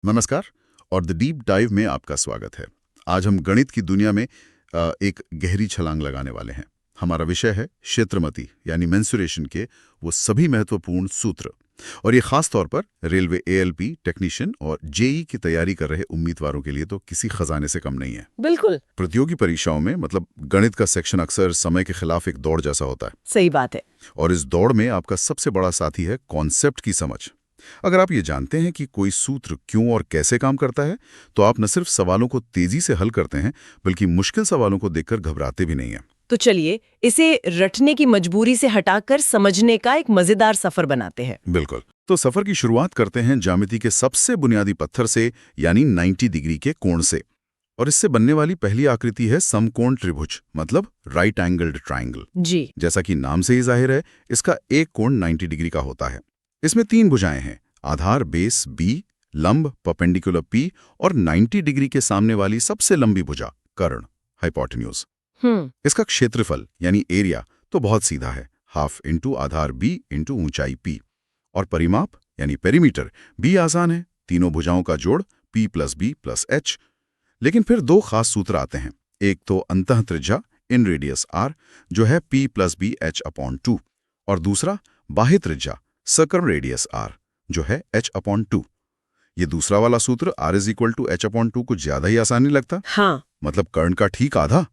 नमस्कार और the deep dive में आपका स्वागत है। आज हम गणित की दुनिया में एक गहरी छलांग लगाने वाले हैं। हमारा विषय है क्षेत्रमति यानी मेंसुरेशन के वो सभी महत्वपूर्ण सूत्र, और ये खास तौर पर रेलवे एएलपी टेक्नीशियन और जेई की तैयारी कर रहे उम्मीदवारों के लिए तो किसी खजाने से कम नहीं है। बिल्कुल प्रतियोगी परीक्षाओं में गणित का सेक्शन अक्सर समय के खिलाफ एक दौड़ जैसा होता है। सही बात है। और इस दौड़ में आपका सबसे बड़ा साथी है कॉन्सेप्ट की समझ। अगर आप ये जानते हैं कि कोई सूत्र क्यों और कैसे काम करता है, तो आप न सिर्फ सवालों को तेजी से हल करते हैं, बल्कि मुश्किल सवालों को देखकर घबराते भी नहीं हैं। तो चलिए इसे रटने की मजबूरी से हटाकर समझने का एक मजेदार सफर बनाते हैं। बिल्कुल। तो सफर की शुरुआत करते हैं ज्यामिति के सबसे बुनियादी पत्थर से, यानी 90 डिग्री के कोण से। और इससे बनने वाली पहली आकृति है समकोण त्रिभुज, मतलब राइट एंगल्ड ट्राइंगल। जी जैसा कि नाम से ही जाहिर है, इसका एक कोण 90 डिग्री का होता है। इसमें 3 भुजाएं हैं, आधार बेस बी, लंब परपेंडिकुलर पी, और 90 डिग्री के सामने वाली सबसे लंबी भुजा कर्ण हाइपोटेन्यूज। इसका क्षेत्रफल यानी एरिया तो बहुत सीधा है, हाफ इंटू आधार बी इंटू ऊंचाई पी। और परिमाप यानी पेरीमीटर भी आसान है, तीनों भुजाओं का जोड़ p plus B plus H. लेकिन फिर 2 खास सूत्र आते हैं। एक तो अंतः त्रिज्या इन रेडियस r, जो है p plus B H upon 2, और दूसरा बाह्य त्रिज्या सर्कम रेडियस r, जो है h अपॉन 2। ये दूसरा वाला सूत्र r is equal to H upon 2 कुछ ज्यादा ही आसान नहीं लगता? हाँ, मतलब कर्ण का ठीक आधा,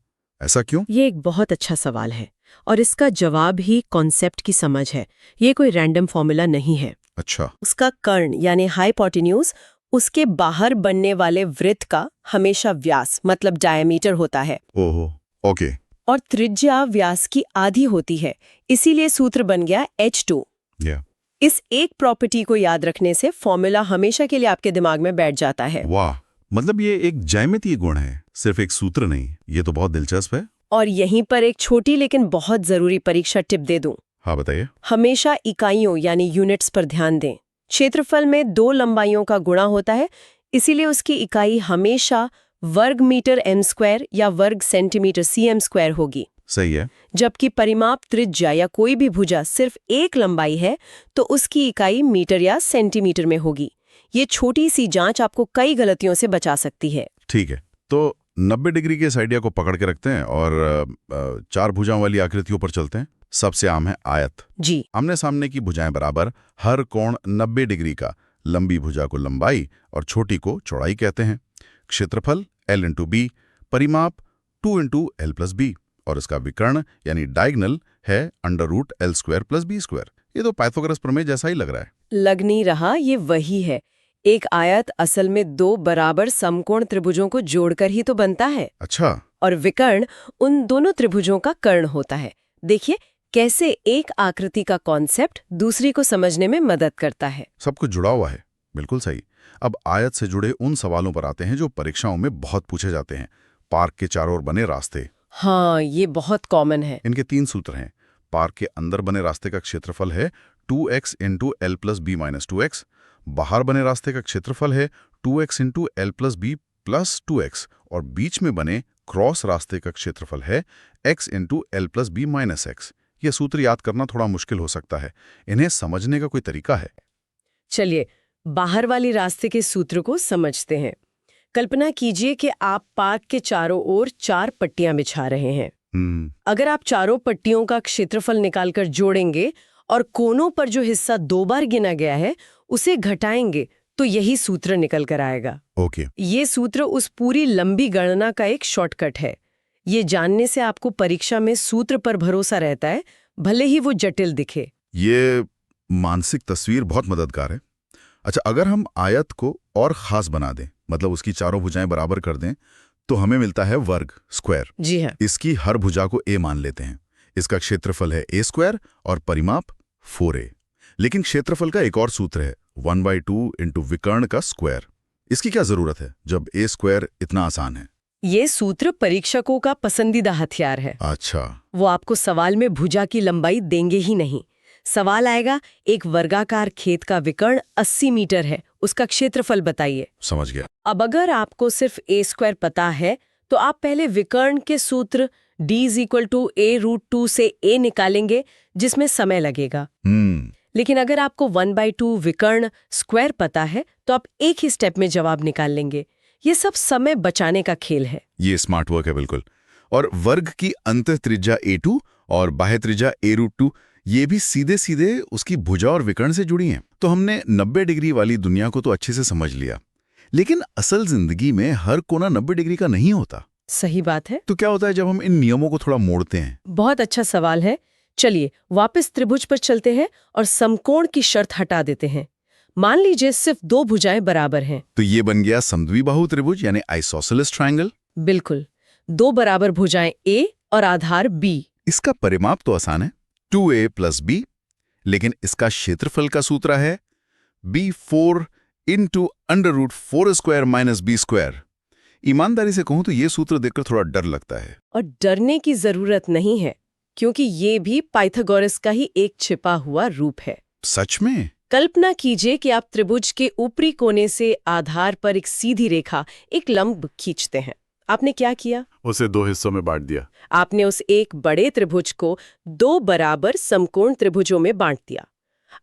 ऐसा क्यों? ये एक बहुत अच्छा सवाल है और इसका जवाब ही कॉन्सेप्ट की समझ है। ये कोई रैंडम फॉर्मूला नहीं है। अच्छा, उसका कर्ण यानी हाइपोटेन्यूज उसके बाहर बनने वाले वृत्त का हमेशा व्यास मतलब डायमीटर होता है। ओहो, ओके। और त्रिज्या व्यास की आधी होती है, इसीलिए सूत्र बन गया h2। या इस एक प्रॉपर्टी को याद रखने से फॉर्मूला हमेशा के लिए आपके दिमाग में बैठ जाता है। वाह, मतलब ये एक ज्यामितीय गुण है, सिर्फ एक सूत्र नहीं। ये तो बहुत दिलचस्प है। और यहीं पर एक छोटी लेकिन बहुत जरूरी परीक्षा टिप दे दूं। हाँ, बताइए। हमेशा इकाइयों यानी यूनिट्स पर ध्यान दें। क्षेत्रफल में 2 लंबाइयों का गुणा होता है, इसीलिए उसकी इकाई हमेशा वर्ग मीटर m² या वर्ग सेंटीमीटर cm² होगी। सही है। जबकि परिमाप त्रिज्या या कोई भी भुजा सिर्फ एक लंबाई है, तो उसकी इकाई मीटर या सेंटीमीटर में होगी। ये छोटी सी जांच आपको कई गलतियों से बचा सकती है। ठीक है, तो 90 डिग्री के इस आइडिया को पकड़ के रखते हैं और 4 भुजाओं वाली आकृतियों पर चलते हैं। सबसे आम है आयत। जी आमने सामने की भुजाएं बराबर, हर कोण 90 डिग्री का, लंबी भुजा को लंबाई और छोटी को चौड़ाई कहते हैं। क्षेत्रफल L इंटू बी, परिमाप 2 इंटू L प्लस बी, और इसका विकर्ण यानी डायगनल है √L² प्लस b²। ये तो पाइथागोरस प्रमेय जैसा ही लग रहा है। लग नहीं रहा, ये वही है। एक आयत असल में 2 बराबर समकोण त्रिभुजों को जोड़कर ही तो बनता है। अच्छा, और विकर्ण उन दोनों त्रिभुजों का कर्ण होता है। देखिए कैसे एक आकृति का कॉन्सेप्ट दूसरी को समझने में मदद करता है। सब कुछ जुड़ा हुआ है। बिल्कुल सही। अब आयत से जुड़े उन सवालों पर आते हैं जो परीक्षाओं में बहुत पूछे जाते हैं। पार्क के चारों ओर बने रास्ते। हाँ, ये बहुत कॉमन है। इनके 3 सूत्र हैं। पार्क के अंदर बने रास्ते का क्षेत्रफल है 2x into L plus B minus 2x। बाहर बने रास्ते का क्षेत्रफल है 2x into L plus B plus 2x। और बीच में बने क्रॉस रास्ते का क्षेत्रफल है x into L plus B minus x। यह सूत्र याद करना थोड़ा मुश्किल हो सकता है। इन्हें समझने का कोई तरीका है? चलिए बाहर वाली रास्ते के सूत्र को समझते हैं। कल्पना कीजिए कि आप पार्क के चारों ओर 4 पट्टियां बिछा रहे हैं। अगर आप चारों पट्टियों का क्षेत्रफल निकालकर जोड़ेंगे और कोनों पर जो हिस्सा 2 बार गिना गया है उसे घटाएंगे, तो यही सूत्र निकल कर आएगा। ओके। ये सूत्र उस पूरी लंबी गणना का एक शॉर्टकट है। ये जानने से आपको परीक्षा में सूत्र पर भरोसा रहता है, भले ही वो जटिल दिखे। ये मानसिक तस्वीर बहुत मददगार है। अच्छा, अगर हम आयत को और खास बना दें, मतलब उसकी चारों भुजाएं बराबर कर दें, तो हमें मिलता है वर्ग स्क्वायर। जी हाँ। इसकी हर भुजा को a मान लेते हैं। इसका क्षेत्रफल है a² और परिमाप 4a। लेकिन क्षेत्रफल का एक और सूत्र है 1/2 इंटू विकर्ण का स्क्वायर। इसकी क्या जरूरत है जब a² इतना आसान है? ये सूत्र परीक्षकों का पसंदीदा हथियार है। अच्छा, वो आपको सवाल में भुजा की लंबाई देंगे ही नहीं। सवाल आएगा, एक वर्गाकार खेत का विकर्ण 80 मीटर है, उसका क्षेत्रफल बताइए। समझ गया। अब अगर आपको सिर्फ a² पता है, तो आप पहले विकर्ण के सूत्र d = a√2 से a निकालेंगे, जिसमें समय लगेगा। लेकिन अगर आपको 1/2 विकर्ण स्क्वायर पता है तो आप एक ही स्टेप में जवाब निकाल लेंगे। ये सब समय बचाने का खेल है। ये स्मार्ट वर्क है बिल्कुल। और वर्ग की अंतः त्रिज्या a2 और बाह्य त्रिज्या a√2 ये भी सीधे सीधे उसकी भुजा और विकर्ण से जुड़ी हैं। तो हमने 90 डिग्री वाली दुनिया को तो अच्छे से समझ लिया, लेकिन असल जिंदगी में हर कोना 90 डिग्री का नहीं होता। सही बात है। तो क्या होता है जब हम इन नियमों को थोड़ा मोड़ते हैं? बहुत अच्छा सवाल है। चलिए वापस त्रिभुज पर चलते हैं और समकोण की शर्त हटा देते हैं। मान लीजिए सिर्फ 2 भुजाएं बराबर हैं। तो ये बन गया समद्विबाहु त्रिभुज यानी आइसोसेलेस ट्रायंगल। बिल्कुल, 2 बराबर भुजाएं A और आधार B। इसका परिमाप तो आसान है, 2a + b, लेकिन इसका क्षेत्रफल का सूत्र है b4 × √4² - b²। ईमानदारी से कहूं तो ये सूत्र देखकर थोड़ा डर लगता है। और डरने की जरूरत नहीं है, क्योंकि ये भी पाइथागोरस का ही एक छिपा हुआ रूप है। सच में? कल्पना कीजिए कि आप त्रिभुज के ऊपरी कोने से आधार पर एक सीधी रेखा, एक लंब खींचते हैं। आपने क्या किया? उसे 2 हिस्सों में बांट दिया। आपने उस एक बड़े त्रिभुज को 2 बराबर समकोण त्रिभुजों में बांट दिया।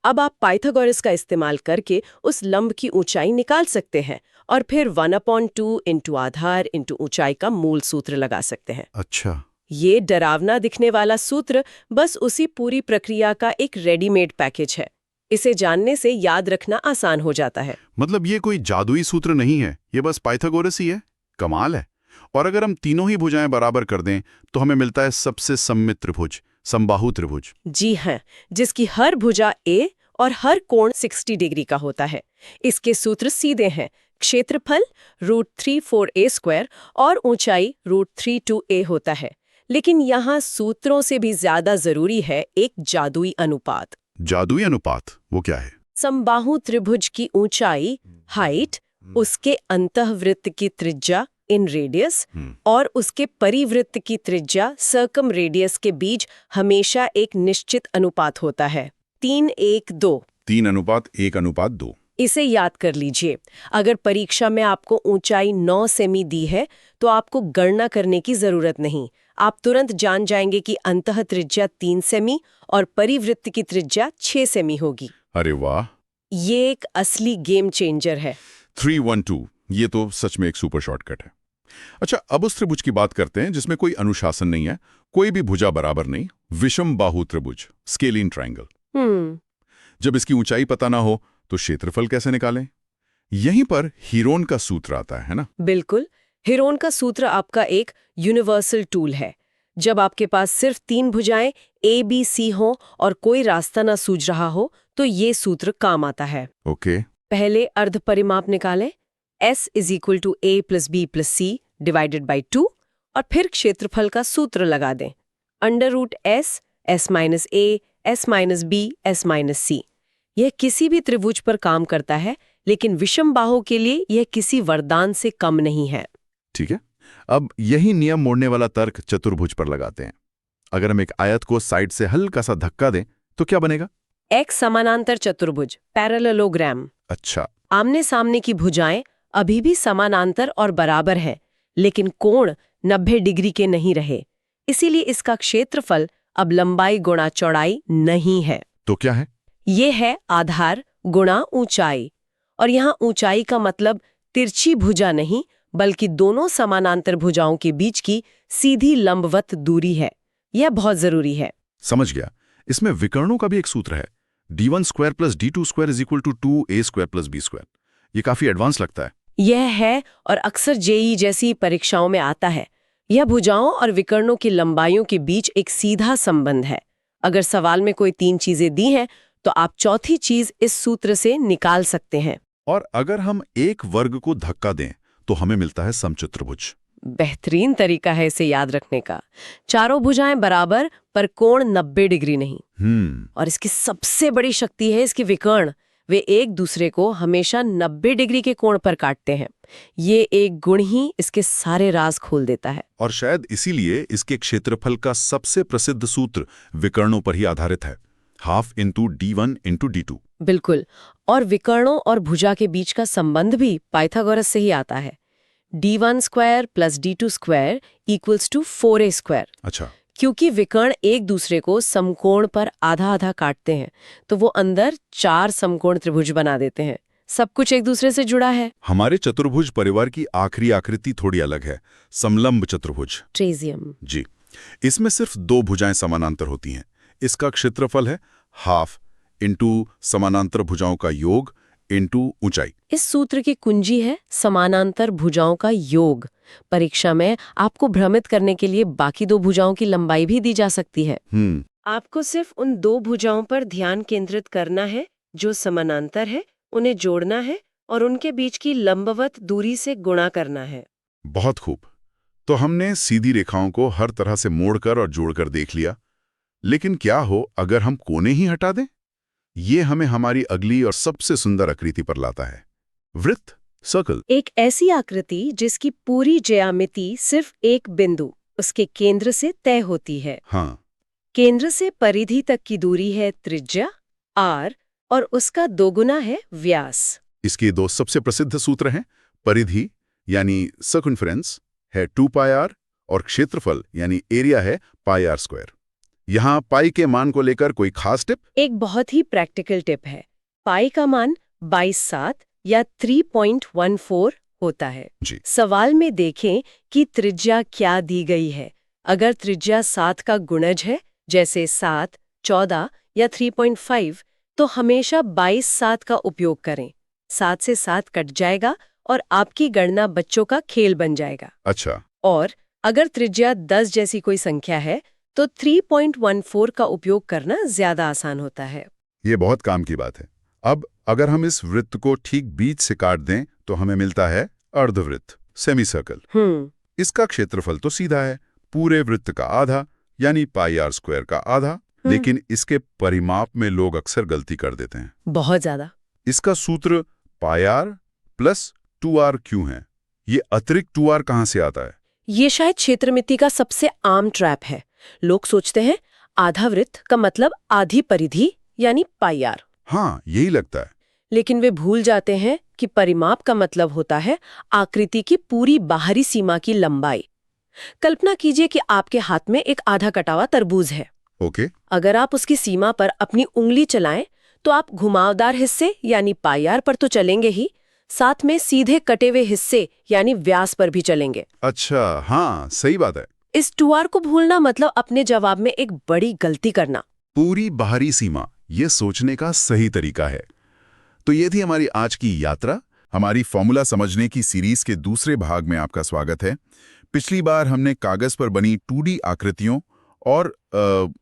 अब आप पाइथागोरस का इस्तेमाल करके उस लंब की ऊंचाई निकाल सकते हैं और फिर 1/2 × आधार × ऊंचाई का मूल सूत्र लगा सकते हैं। अच्छा। ये डरावना दिखने वाला सूत्र बस उसी पूरी प्रक्रिया का एक रेडीमेड पैकेज है। इसे जानने से याद रखना आसान हो जाता है। मतलब ये कोई जादुई सूत्र नहीं है, ये बस पाइथागोरस ही है। कमाल है। और अगर हम तीनों ही भुजाएं बराबर कर दें तो हमें मिलता है सबसे सममित त्रिभुज, समबाहु त्रिभुज। जी हाँ, जिसकी हर भुजा A और हर कोण 60 डिग्री का होता है। इसके सूत्र सीधे हैं। क्षेत्रफल √34a² और ऊंचाई √32a होता है। लेकिन यहाँ सूत्रों से भी ज्यादा जरूरी है एक जादुई अनुपात। जादुई अनुपात वो क्या है? समबाहु त्रिभुज की ऊंचाई, हाइट, उसके अंतःवृत्त की त्रिज्या इन रेडियस और उसके परिवृत्त की त्रिज्या सर्कम रेडियस के बीच हमेशा एक निश्चित अनुपात होता है। 3:1:2। 3:1:2। इसे याद कर लीजिए। अगर परीक्षा में आपको ऊंचाई 9 सेमी दी है तो आपको गणना करने की जरूरत नहीं। आप तुरंत जान जाएंगे कि अंतः त्रिज्या 3 सेमी और परिवृत्त की त्रिज्या 6 सेमी होगी। अरे वाह! ये एक असली गेम चेंजर है। 312, ये तो सच में एक सुपर शॉर्टकट है। अच्छा, अब उस त्रिभुज की बात करते हैं जिसमें कोई अनुशासन नहीं है, कोई भी भुजा बराबर नहीं, विषम बाहु त्रिभुज, स्केलिन ट्रायंगल। जब इसकी ऊंचाई पता ना हो तो क्षेत्रफल कैसे निकालें? यहीं पर हीरोन का सूत्र आता है ना? बिल्कुल, हीरोन का सूत्र आपका एक यूनिवर्सल टूल है। जब आपके पास सिर्फ 3 भुजाएं A, B, C हो और कोई रास्ता ना सूझ रहा हो तो ये सूत्र काम आता है। ओके। पहले अर्ध परिमाप निकालें, S = A + B + C / 2 और फिर क्षेत्रफल का सूत्र लगा दें, √S, S - A, S - B, S - C। यह किसी भी त्रिभुज पर काम करता है, लेकिन विषम बाहु के लिए यह किसी वरदान से कम नहीं है। ठीक है, अब यही नियम मोड़ने वाला तर्क चतुर्भुज पर लगाते हैं। अगर हम एक आयत को साइड से हल्का सा धक्का दें तो क्या बनेगा? एक समानांतर चतुर्भुज, पैरेललोग्राम। अच्छा। आमने सामने की भुजाएं अभी भी समानांतर और बराबर हैं, लेकिन कोण 90 डिग्री के नहीं रहे। इसीलिए इसका क्षेत्रफल अब लंबाई गुणा चौड़ाई नहीं है। तो क्या है? ये है आधार गुणा ऊंचाई। और यहाँ ऊंचाई का मतलब तिरछी भुजा नहीं, बल्कि दोनों समानांतर भुजाओं के बीच की सीधी लंबवत दूरी है। यह बहुत जरूरी है। समझ गया। इसमें विकर्णों का भी एक सूत्र है, d1² + d2² = 2a² + b²। ये काफी एडवांस लगता है। यह है और अक्सर जेईई जैसी परीक्षाओं में आता है। यह भुजाओं और विकर्णों की लंबाइयों के बीच एक सीधा संबंध है। अगर सवाल में कोई 3 चीजें दी हैं तो आप चौथी चीज इस सूत्र से निकाल सकते हैं। और अगर हम एक वर्ग को धक्का दें तो हमें मिलता है समचतुर्भुज। बेहतरीन तरीका है इसे याद रखने का। चारों भुजाएं बराबर पर कोण 90 डिग्री नहीं। और इसकी सबसे बड़ी शक्ति है इसके विकर्ण। वे एक दूसरे को हमेशा 90 डिग्री के कोण पर काटते हैं। ये एक गुण ही इसके सारे राज खोल देता है। और शायद इसीलिए इसके क्षेत्रफल का सबसे प्रसिद्ध सूत्र विकर्णों पर ही आधारित है, ½ × d1 × d2। बिल्कुल, और विकर्णों और भुजा के बीच का संबंध भी पाइथागोरस से ही आता है। d1² + d2² = 4a²। अच्छा। क्योंकि विकर्ण एक दूसरे को समकोण पर आधा आधा काटते हैं तो वो अंदर 4 समकोण त्रिभुज बना देते हैं। सब कुछ एक दूसरे से जुड़ा है। हमारे चतुर्भुज परिवार की आखिरी आकृति थोड़ी अलग है, समलंब चतुर्भुज। ट्रेजियम। जी, इसमें सिर्फ 2 भुजाएं समानांतर होती हैं। इसका क्षेत्रफल है हाफ इंटू समानांतर भुजाओं का योग इंटू ऊंचाई। इस सूत्र की कुंजी है समानांतर भुजाओं का योग। परीक्षा में आपको भ्रमित करने के लिए बाकी 2 भुजाओं की लंबाई भी दी जा सकती है। आपको सिर्फ उन 2 भुजाओं पर ध्यान केंद्रित करना है जो समानांतर है, उन्हें जोड़ना है और उनके बीच की लंबवत दूरी से गुणा करना है। बहुत खूब। तो हमने सीधी रेखाओं को हर तरह से मोड़कर और जोड़कर देख लिया, लेकिन क्या हो अगर हम कोने ही हटा दें? ये हमें हमारी अगली और सबसे सुंदर आकृति पर लाता है, वृत्त, सर्कल। एक ऐसी आकृति जिसकी पूरी ज्यामिति सिर्फ एक बिंदु, उसके केंद्र से तय होती है। हाँ, केंद्र से परिधि तक की दूरी है त्रिज्या r और उसका 2 गुना है व्यास। इसके 2 सबसे प्रसिद्ध सूत्र हैं। परिधि यानी सर्कम्फ्रेंस है 2 पाई r और क्षेत्रफल यानी एरिया है पाई r स्क्वायर। यहाँ पाई के मान को लेकर कोई खास टिप? एक बहुत ही प्रैक्टिकल टिप है। पाई का मान 22/7 या 3.14 होता है। जी। सवाल में देखें कि त्रिज्या क्या दी गई है। अगर त्रिज्या 7 का गुणज है, जैसे 7, 14 या 3.5, तो हमेशा 22/7 का उपयोग करें। 7 से 7 कट जाएगा और आपकी गणना बच्चों का खेल बन जाएगा। अच्छा। और अगर त्रिज्या 10 जैसी कोई संख्या है तो 3.14 का उपयोग करना ज्यादा आसान होता है। ये बहुत काम की बात है। अब अगर हम इस वृत्त को ठीक बीच से काट दें तो हमें मिलता है अर्धवृत्त, सेमी सर्कल। इसका क्षेत्रफल तो सीधा है, पूरे वृत्त का आधा यानी पाई r स्क्वायर का आधा। लेकिन इसके परिमाप में लोग अक्सर गलती कर देते हैं। बहुत ज्यादा। इसका सूत्र पाई r प्लस 2r क्यों है? ये अतिरिक्त 2r कहाँ से आता है? ये शायद क्षेत्रमिति का सबसे आम ट्रैप है। लोग सोचते हैं आधा वृत्त का मतलब आधी परिधि यानी पाई r। हाँ, यही लगता है। लेकिन वे भूल जाते हैं कि परिमाप का मतलब होता है आकृति की पूरी बाहरी सीमा की लंबाई। कल्पना कीजिए कि आपके हाथ में एक आधा कटा हुआ तरबूज है। ओके। अगर आप उसकी सीमा पर अपनी उंगली चलाएं तो आप घुमावदार हिस्से यानी पाई r पर तो चलेंगे ही, साथ में सीधे कटे हुए हिस्से यानी व्यास पर भी चलेंगे। अच्छा, हाँ, सही बात है। इस 2r को भूलना मतलब अपने जवाब में एक बड़ी गलती करना। पूरी बाहरी सीमा, ये सोचने का सही तरीका है। तो ये थी हमारी आज की यात्रा। हमारी फॉर्मूला समझने की सीरीज के दूसरे भाग में आपका स्वागत है। पिछली बार हमने कागज पर बनी 2D आकृतियों और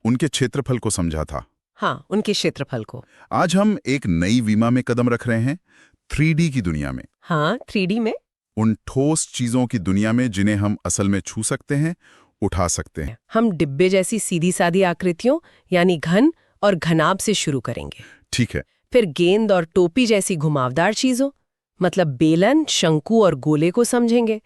उनके क्षेत्रफल को समझा था। हाँ, उनके क्षेत्रफल को। आज हम एक नई विमा में कदम रख रहे हैं, 3D की दुनिया में। हाँ, 3D में। उन ठोस चीजों की दुनिया में जिन्हें हम असल में छू सकते हैं, उठा सकते हैं। हम डिब्बे जैसी सीधी सादी आकृतियों यानी घन और घनाभ से शुरू करेंगे। ठीक है। फिर गेंद और टोपी जैसी घुमावदार चीजों मतलब बेलन, शंकु और गोले को समझेंगे।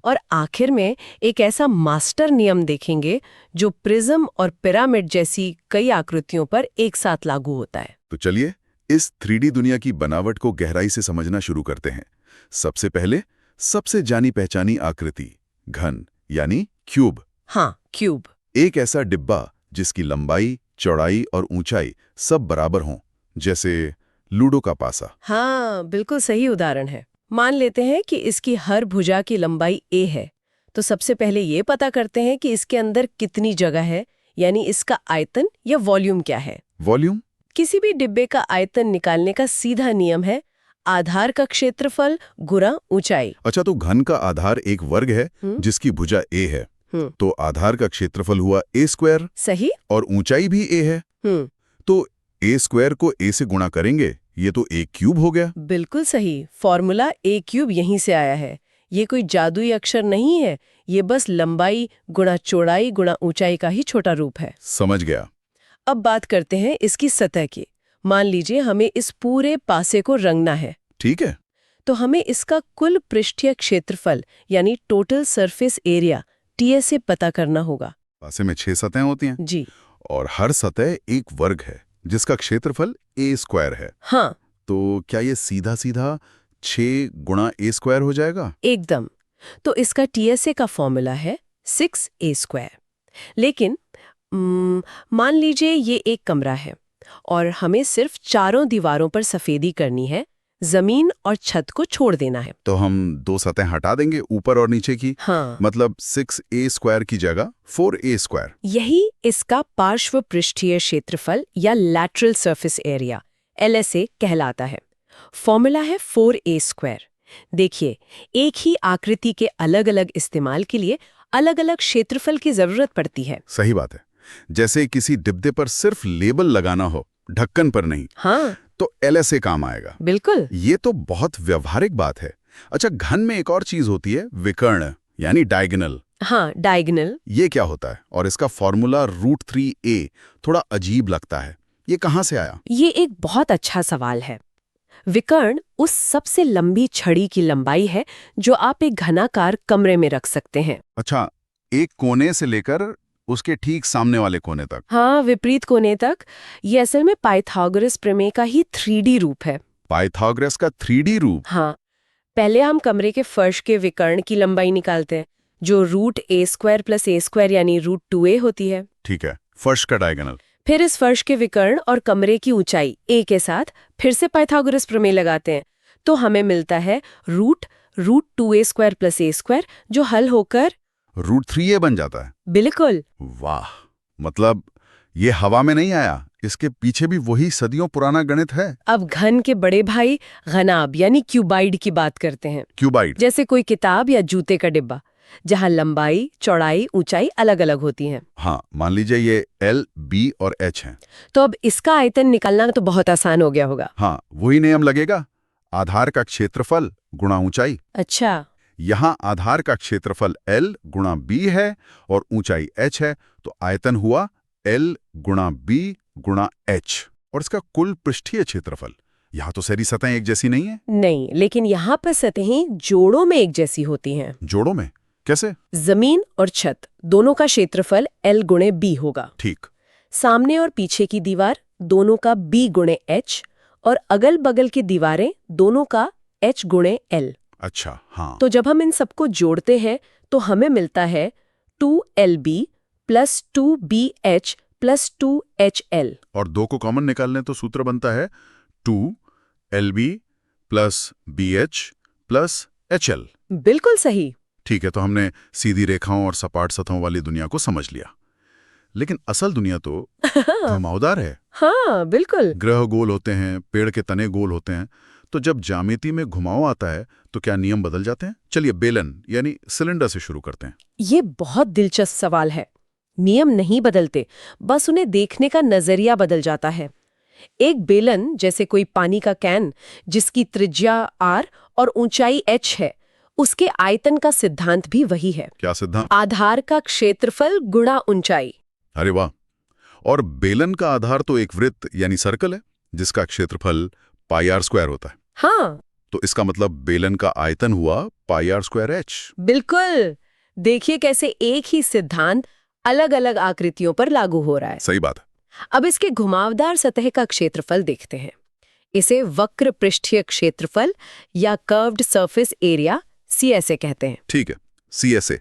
और आखिर में एक ऐसा मास्टर नियम देखेंगे जो प्रिज्म और पिरामिड जैसी कई आकृतियों पर एक साथ लागू होता है। तो चलिए इस 3D दुनिया की बनावट को गहराई से समझना शुरू करते हैं। सबसे पहले सबसे जानी पहचानी आकृति, घन यानी क्यूब। हाँ, क्यूब। एक ऐसा डिब्बा जिसकी लंबाई, चौड़ाई और ऊंचाई सब बराबर हों, जैसे लूडो का पासा। हाँ, बिल्कुल सही उदाहरण है। मान लेते हैं कि इसकी हर भुजा की लंबाई a है, तो सबसे पहले ये पता करते हैं कि इसके अंदर कितनी जगह है, यानी इसका आयतन या वॉल्यूम क्या है। वॉल्यूम? किसी भी डिब्बे का आयतन निकालने का सीधा नियम है आधार का क्षेत्रफल गुणा ऊंचाई। अच्छा, तो घन का आधार एक वर्ग है जिसकी भुजा a है, तो आधार का क्षेत्रफल हुआ a स्क्वायर। सही। और ऊंचाई भी a है, तो a स्क्वायर को a से गुणा करेंगे, ये तो a क्यूब हो गया। बिल्कुल सही। फॉर्मूला a क्यूब यहीं से आया है। ये कोई जादुई अक्षर नहीं है, ये बस लंबाई गुणा चौड़ाई गुणा ऊंचाई का ही छोटा रूप है। समझ गया। अब बात करते हैं इसकी सतह की। मान लीजिए हमें इस पूरे पासे को रंगना है। ठीक है। तो हमें इसका कुल पृष्ठीय क्षेत्रफल यानी टोटल सरफेस एरिया TSA पता करना होगा। पासे में 6 सतहें होती हैं जी। और हर सतह एक वर्ग है जिसका क्षेत्रफल a स्क्वायर है। हाँ। तो क्या ये सीधा सीधा 6 गुणा a स्क्वायर हो जाएगा? एकदम। तो इसका TSA का फॉर्मूला है 6a स्क्वायर। लेकिन मान लीजिए ये एक कमरा है और हमें सिर्फ चारों दीवारों पर सफेदी करनी है, जमीन और छत को छोड़ देना है। तो हम 2 सतहें हटा देंगे, ऊपर और नीचे की। हाँ, मतलब 6a² की जगह 4a²। यही इसका पार्श्व पृष्ठीय क्षेत्रफल या लैटरल सरफेस एरिया LSA कहलाता है। फॉर्मूला है 4a²। देखिए, एक ही आकृति के अलग-अलग इस्तेमाल के लिए अलग-अलग क्षेत्रफल की जरूरत पड़ती है। सही बात है। जैसे किसी डिब्बे पर सिर्फ लेबल लगाना हो, ढक्कन पर नहीं, हाँ, तो LSA काम आएगा। बिल्कुल। ये तो बहुत व्यवहारिक बात है। अच्छा, घन में एक और चीज होती है, विकर्ण यानी डायगोनल। हाँ, डायगोनल। ये क्या होता है? और इसका फॉर्मूला √3a थोड़ा अजीब लगता है। ये कहाँ से आया? ये एक बहुत अच्छा सवाल है। विकर्ण उस सबसे लंबी छड़ी की लंबाई है जो आप एक घनाकार कमरे में रख सकते हैं। अच्छा, एक कोने से लेकर उसके ठीक सामने वाले कोने तक। हाँ, विपरीत कोने तक। ये असल में पाइथागोरस प्रमेय का ही 3D रूप है। पाइथागोरस का 3D रूप? हाँ, पहले हम कमरे के फर्श के विकर्ण की लंबाई निकालते हैं, जो √a² + a² यानी √2a होती है। ठीक है, फर्श का डायगोनल। फिर इस फर्श के विकर्ण और कमरे की ऊंचाई a के साथ फिर से पाइथागोरस प्रमेय लगाते हैं, तो हमें मिलता है √2a² + a², जो हल होकर √3a बन जाता है। बिल्कुल। वाह, मतलब ये हवा में नहीं आया, इसके पीछे भी वही सदियों पुराना गणित है। अब घन के बड़े भाई घनाभ यानी क्यूबाइड की बात करते हैं। क्यूबाइड? जैसे कोई किताब या जूते का डिब्बा, जहां लंबाई, चौड़ाई, ऊंचाई अलग-अलग होती हैं। हाँ, मान लीजिए ये L, B और H हैं। तो अब इसका आयतन निकालना तो बहुत आसान हो गया होगा। हाँ, वही नियम लगेगा, आधार का क्षेत्रफल गुणा ऊंचाई। अच्छा, यहाँ आधार का क्षेत्रफल L गुणा B है और ऊंचाई H है, तो आयतन हुआ L गुणा B गुणा H। और इसका कुल पृष्ठीय क्षेत्रफल। यहाँ तो सारी सतहें एक जैसी नहीं है। नहीं, लेकिन यहाँ पर सतहें जोड़ों में एक जैसी होती हैं। जोड़ों में कैसे? जमीन और छत दोनों का क्षेत्रफल L गुणे B होगा। ठीक। सामने और पीछे की दीवार दोनों का B गुणे H और अगल बगल की दीवारें दोनों का H गुणे L। अच्छा, हाँ। तो जब हम इन सबको जोड़ते हैं तो हमें मिलता है 2LB + 2BH + 2HL। और 2 को कॉमन निकालने तो सूत्र बनता है 2LB + BH + HL। बिल्कुल सही। ठीक है, तो हमने सीधी रेखाओं और सपाट सतहों वाली दुनिया को समझ लिया। लेकिन असल दुनिया तो घुमावदार है। हाँ, बिल्कुल। ग्रह गोल होते हैं, पेड़ के तने गोल होते हैं, तो जब ज्यामिति में घुमाव आता है तो क्या नियम बदल जाते हैं? चलिए बेलन यानी सिलेंडर से शुरू करते हैं। ये बहुत दिलचस्प सवाल है। नियम नहीं बदलते, बस उन्हें देखने का नजरिया बदल जाता है। एक बेलन, जैसे कोई पानी का कैन जिसकी त्रिज्या R और ऊंचाई H है, उसके आयतन का सिद्धांत भी वही है। क्या सिद्धांत? आधार का क्षेत्रफल गुणा ऊंचाई। अरे वाह! और बेलन का आधार तो एक वृत्त यानी सर्कल है, जिसका क्षेत्रफल πr² होता है। हाँ, तो इसका मतलब बेलन का आयतन हुआ πr²h। बिल्कुल। देखिए कैसे एक ही सिद्धांत अलग-अलग आकृतियों पर लागू हो रहा है। सही बात है। अब इसके घुमावदार सतह का क्षेत्रफल देखते हैं। इसे वक्र पृष्ठीय क्षेत्रफल या कर्व्ड सरफेस एरिया CSA कहते हैं। ठीक है, CSA।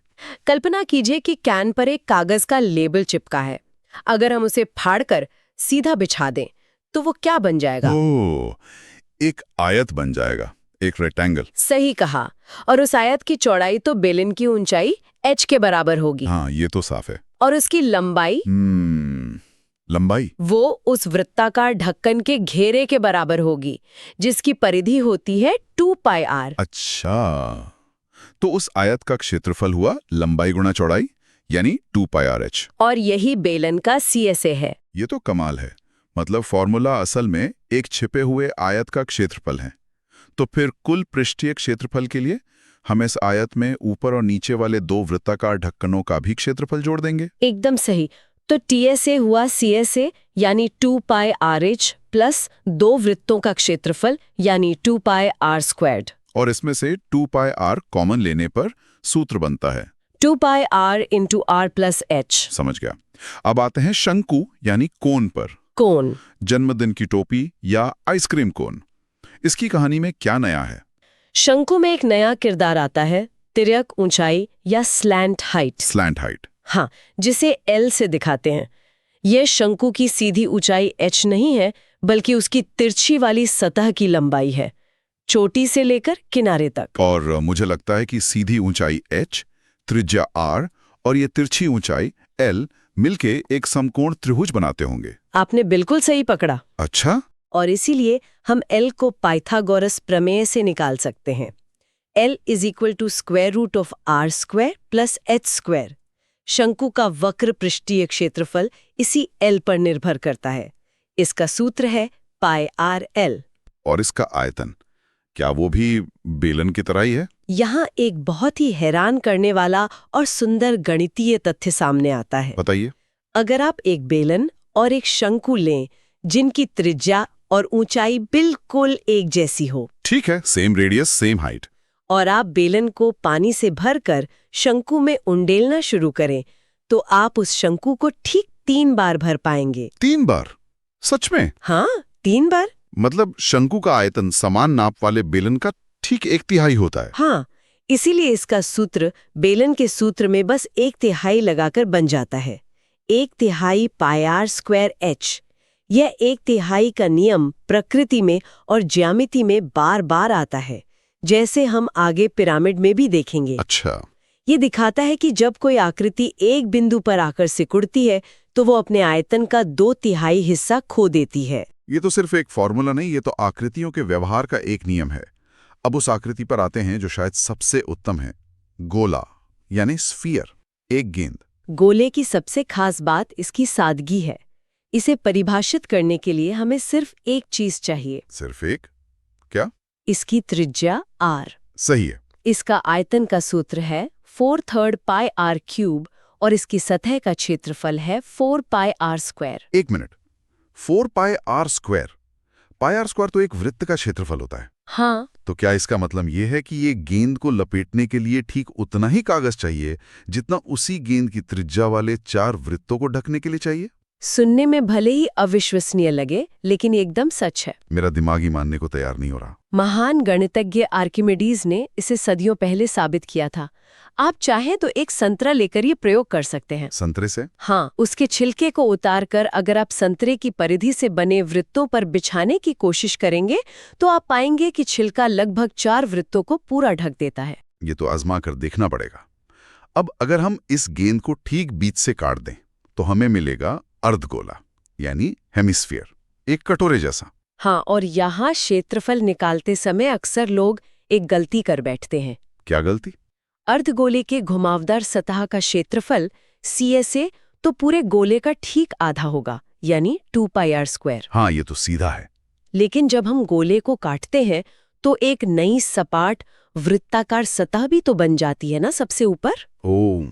कल्पना कीजिए कि कैन पर एक कागज का लेबल चिपका है। अगर हम उसे फाड़कर सीधा बिछा दें तो वो क्या बन जाएगा? ओह, एक आयत बन जाएगा, एक रेक्टेंगल। सही कहा। और उस आयत की चौड़ाई तो बेलन की ऊंचाई H के बराबर होगी। हाँ, ये तो साफ है। और उसकी लंबाई लंबाई वो उस वृत्ताकार ढक्कन के घेरे के बराबर होगी, जिसकी परिधि होती है 2πr। अच्छा, तो उस आयत का क्षेत्रफल हुआ लंबाई गुणा चौड़ाई यानी 2πrh। और यही बेलन का CSA है। ये तो कमाल है। मतलब फॉर्मूला असल में एक छिपे हुए आयत का क्षेत्रफल है। तो फिर कुल पृष्ठीय क्षेत्रफल के लिए हम इस आयत में ऊपर और नीचे वाले 2 वृत्ताकार ढक्कनों का भी क्षेत्रफल जोड़ देंगे। एकदम सही। तो TSA हुआ CSA यानी 2πrh प्लस 2 वृत्तों का क्षेत्रफल यानी 2πr²। और इसमें से 2πr कॉमन लेने पर सूत्र बनता है 2πr × r + h। समझ गया। अब आते हैं शंकु यानी कोन पर। कोन, जन्मदिन की टोपी या आइसक्रीम कोन। इसकी कहानी में क्या नया है? शंकु में एक नया किरदार आता है, तिर्यक ऊंचाई या स्लैंट हाइट। Slant height. हाँ, जिसे L से दिखाते हैं। यह शंकु की सीधी ऊंचाई h नहीं है, बल्कि उसकी तिरछी वाली सतह की लंबाई है, चोटी से लेकर किनारे तक। और मुझे लगता है कि सीधी ऊंचाई h, त्रिज्या r और ये तिरछी ऊंचाई l मिलके एक समकोण त्रिभुज बनाते होंगे। आपने बिल्कुल सही पकड़ा। अच्छा, और इसीलिए हम L को पाइथागोरस प्रमेय से निकाल सकते हैं। L = square root of r square plus h square. शंकु का वक्र पृष्ठीय क्षेत्रफल इसी L पर निर्भर करता है। इसका सूत्र है πr_L। और इसका आयतन, क्या वो भी बेलन की तरह ही है? यहाँ एक बहुत ही हैरान करने वाला और सुंदर गणितीय तथ्य सामने आता है। बताइए। अगर आप एक बेलन और एक शंकु लें जिनकी त्रिज्या और ऊंचाई बिल्कुल एक जैसी हो, ठीक है, सेम रेडियस सेम हाइट, और आप बेलन को पानी से भरकर शंकु में उंडेलना शुरू करें, तो आप उस शंकु को ठीक 3 बार भर पाएंगे। 3 बार? सच में? हाँ, 3 बार। मतलब शंकु का आयतन समान नाप वाले बेलन का ठीक 1/3 होता है। हाँ, इसीलिए इसका सूत्र बेलन के सूत्र में बस 1/3 लगाकर बन जाता है। 1/3 πr² h। यह 1/3 का नियम प्रकृति में और ज्यामिति में बार बार आता है, जैसे हम आगे पिरामिड में भी देखेंगे। अच्छा, ये दिखाता है कि जब कोई आकृति एक बिंदु पर आकर सिकुड़ती है तो वो अपने आयतन का 2/3 हिस्सा खो देती है। ये तो सिर्फ एक फॉर्मूला नहीं, ये तो आकृतियों के व्यवहार का एक नियम है। अब उस आकृति पर आते हैं जो शायद सबसे उत्तम है, गोला यानी स्फीयर, एक गेंद। गोले की सबसे खास बात इसकी सादगी है। इसे परिभाषित करने के लिए हमें सिर्फ एक चीज चाहिए। सिर्फ एक? क्या? इसकी त्रिज्या r। सही है। इसका आयतन का सूत्र है 4/3 πr³ और इसकी सतह का क्षेत्रफल है 4πr²। एक मिनट, 4πr²? πr² तो एक वृत्त का क्षेत्रफल होता है। हाँ, तो क्या इसका मतलब ये है कि ये गेंद को लपेटने के लिए ठीक उतना ही कागज चाहिए जितना उसी गेंद की त्रिज्या वाले 4 वृत्तों को ढकने के लिए चाहिए? सुनने में भले ही अविश्वसनीय लगे, लेकिन एकदम सच है। मेरा दिमाग ही मानने को तैयार नहीं हो रहा। महान गणितज्ञ आर्किमिडीज ने इसे सदियों पहले साबित किया था। आप चाहें तो एक संतरा लेकर ये प्रयोग कर सकते हैं। संतरे से? हाँ, उसके छिलके को उतारकर अगर आप संतरे की परिधि से बने वृत्तों पर बिछाने की कोशिश करेंगे तो आप पाएंगे कि छिलका लगभग 4 वृत्तों को पूरा ढक देता है। ये तो आजमा कर देखना पड़ेगा। अब अगर हम इस गेंद को ठीक बीच से काट दें तो हमें मिलेगा अर्धगोला यानी हेमिस्फीयर, एक कटोरे जैसा। हाँ, और यहाँ क्षेत्रफल निकालते समय अक्सर लोग एक गलती कर बैठते हैं। क्या गलती? अर्धगोले के घुमावदार सतह का क्षेत्रफल CSA तो पूरे गोले का ठीक आधा होगा, यानी 2πr²। हाँ, ये तो सीधा है। लेकिन जब हम गोले को काटते हैं तो एक नई सपाट वृत्ताकार सतह भी तो बन जाती है ना सबसे ऊपर। ओह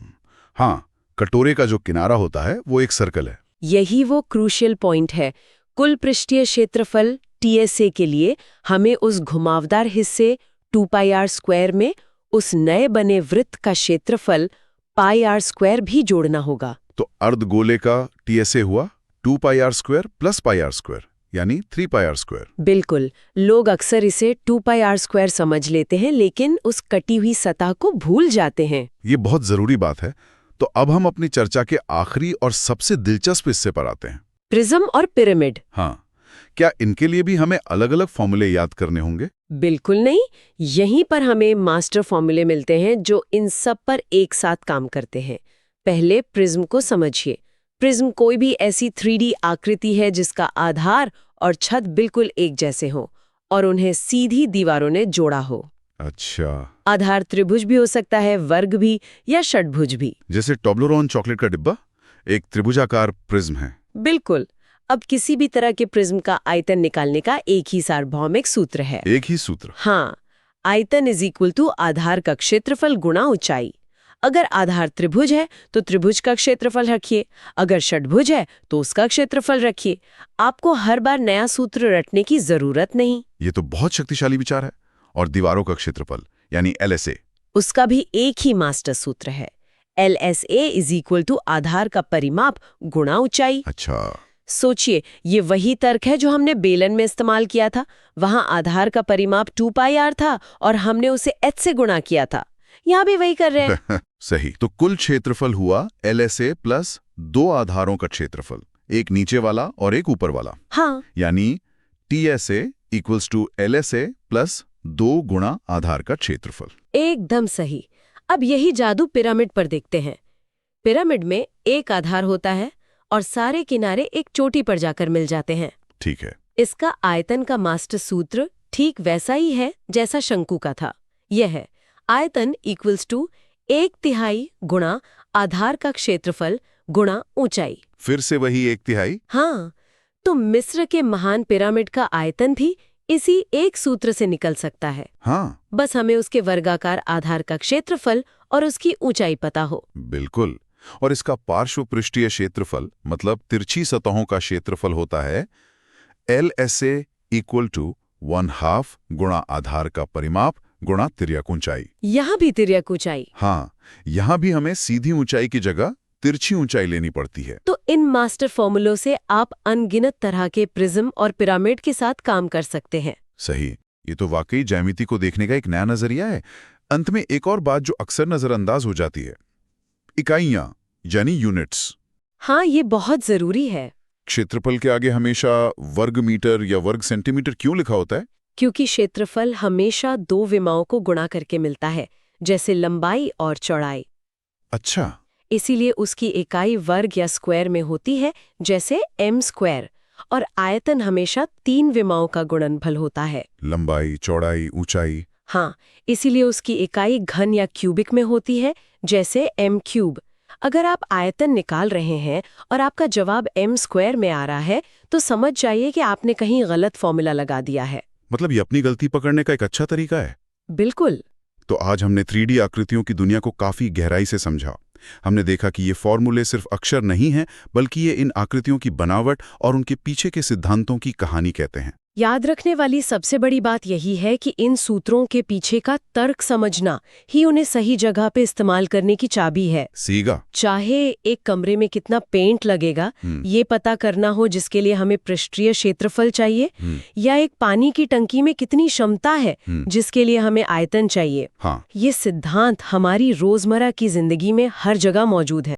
हाँ, कटोरे का जो किनारा होता है वो एक सर्कल है। यही वो क्रूशियल पॉइंट है। कुल पृष्ठीय क्षेत्रफल TSA के लिए हमें उस घुमावदार हिस्से 2πr² में उस नए बने वृत्त का क्षेत्रफल πr² भी जोड़ना होगा। तो अर्धगोले का TSA हुआ 2πr² + πr², यानी 3πr²। बिल्कुल, लोग अक्सर इसे 2πr² समझ लेते हैं, लेकिन उस कटी हुई सतह को भूल जाते हैं। ये बहुत जरूरी बात है। तो अब हम अपनी चर्चा के आखिरी और सबसे दिलचस्प हिस्से पर आते हैं, प्रिज्म और पिरामिड। हाँ, क्या इनके लिए भी हमें अलग अलग फॉर्मूले याद करने होंगे? बिल्कुल नहीं, यहीं पर हमें मास्टर फॉर्मूले मिलते हैं जो इन सब पर एक साथ काम करते हैं। पहले प्रिज्म को समझिए। प्रिज्म कोई भी ऐसी 3D आकृति है जिसका आधार और छत बिल्कुल एक जैसे हों और उन्हें सीधी दीवारों ने जोड़ा हो। अच्छा, आधार त्रिभुज भी हो सकता है, वर्ग भी या षटभुज भी। जैसे टोब्लरोन चॉकलेट का डिब्बा एक त्रिभुजाकार प्रिज्म है। बिल्कुल। अब किसी भी तरह के प्रिज्म का आयतन निकालने का एक ही सार्वभौमिक सूत्र है। एक ही सूत्र? हाँ, आयतन = आधार का क्षेत्रफल गुणा ऊंचाई। अगर आधार त्रिभुज है तो त्रिभुज का क्षेत्रफल रखिए, अगर षटभुज है तो उसका क्षेत्रफल रखिए। आपको हर बार नया सूत्र रटने की जरूरत नहीं। ये तो बहुत शक्तिशाली विचार है। और दीवारों का क्षेत्रफल यानी LSA, उसका भी एक ही मास्टर सूत्र है। LSA = आधार का परिमाप गुणा ऊंचाई। अच्छा, सोचिए, ये वही तर्क है जो हमने बेलन में इस्तेमाल किया था। वहां आधार का परिमाप 2πr था और हमने उसे h से गुणा किया था। यहाँ भी वही कर रहे हैं। सही। तो कुल क्षेत्रफल हुआ LSA + 2 आधारों का क्षेत्रफल एक नीचे वाला और एक ऊपर वाला। हाँ, यानी TSA = LSA प्लस 2 गुणा आधार का क्षेत्रफल। एकदम सही। अब यही जादू पिरामिड पर देखते हैं। पिरामिड में एक आधार होता है और सारे किनारे एक चोटी पर जाकर मिल जाते हैं। ठीक है। इसका आयतन का मास्टर सूत्र ठीक वैसा ही है जैसा शंकु का था। यह है आयतन = 1/3 गुणा आधार का क्षेत्रफल गुणा ऊंचाई। फिर से वही 1/3? हाँ, तो मिस्र के महान पिरामिड का आयतन भी इसी एक सूत्र से निकल सकता है। हाँ, बस हमें उसके वर्गाकार आधार का क्षेत्रफल और उसकी ऊंचाई पता हो। बिल्कुल। और इसका पार्श्व पृष्ठीय क्षेत्रफल मतलब तिरछी सतहों का क्षेत्रफल होता है LSA = 1/2 गुणा आधार का परिमाप गुणा तिर्यक ऊंचाई। यहाँ भी तिर्यक ऊंचाई। हाँ, यहाँ भी हमें सीधी ऊंचाई की जगह तिरछी ऊंचाई लेनी पड़ती है। तो इन मास्टर फॉर्मूलों से आप अनगिनत तरह के प्रिज्म और पिरामिड के साथ काम कर सकते हैं। सही। ये तो वाकई ज्यामिति को देखने का एक नया नजरिया है। अंत में एक और बात जो अक्सर नजरअंदाज हो जाती है, इकाइयां यानी यूनिट्स। हाँ, ये बहुत जरूरी है। क्षेत्रफल के आगे हमेशा वर्ग मीटर या वर्ग सेंटीमीटर क्यों लिखा होता है? क्योंकि क्षेत्रफल हमेशा 2 विमाओं को गुणा करके मिलता है, जैसे लंबाई और चौड़ाई। अच्छा। इसीलिए उसकी इकाई वर्ग या स्क्वायर में होती है, जैसे m²। और आयतन हमेशा 3 विमाओं का गुणनफल होता है। लंबाई, चौड़ाई, ऊंचाई। हाँ, इसीलिए उसकी इकाई घन या क्यूबिक में होती है, जैसे m³। अगर आप आयतन निकाल रहे हैं और आपका जवाब m² में आ रहा है, तो समझ जाइए कि आपने कहीं गलत फॉर्मूला लगा दिया है। मतलब ये अपनी गलती पकड़ने का एक अच्छा तरीका है। बिल्कुल। तो आज हमने 3D आकृतियों की दुनिया को काफी गहराई से समझा। हमने देखा कि ये फॉर्मूले सिर्फ अक्षर नहीं हैं, बल्कि ये इन आकृतियों की बनावट और उनके पीछे के सिद्धांतों की कहानी कहते हैं। याद रखने वाली सबसे बड़ी बात यही है कि इन सूत्रों के पीछे का तर्क समझना ही उन्हें सही जगह पे इस्तेमाल करने की चाबी है। सीगा। चाहे एक कमरे में कितना पेंट लगेगा ये पता करना हो जिसके लिए हमें पृष्ठीय क्षेत्रफल चाहिए, या एक पानी की टंकी में कितनी क्षमता है जिसके लिए हमें आयतन चाहिए। हाँ। ये सिद्धांत हमारी रोजमर्रा की जिंदगी में हर जगह मौजूद है।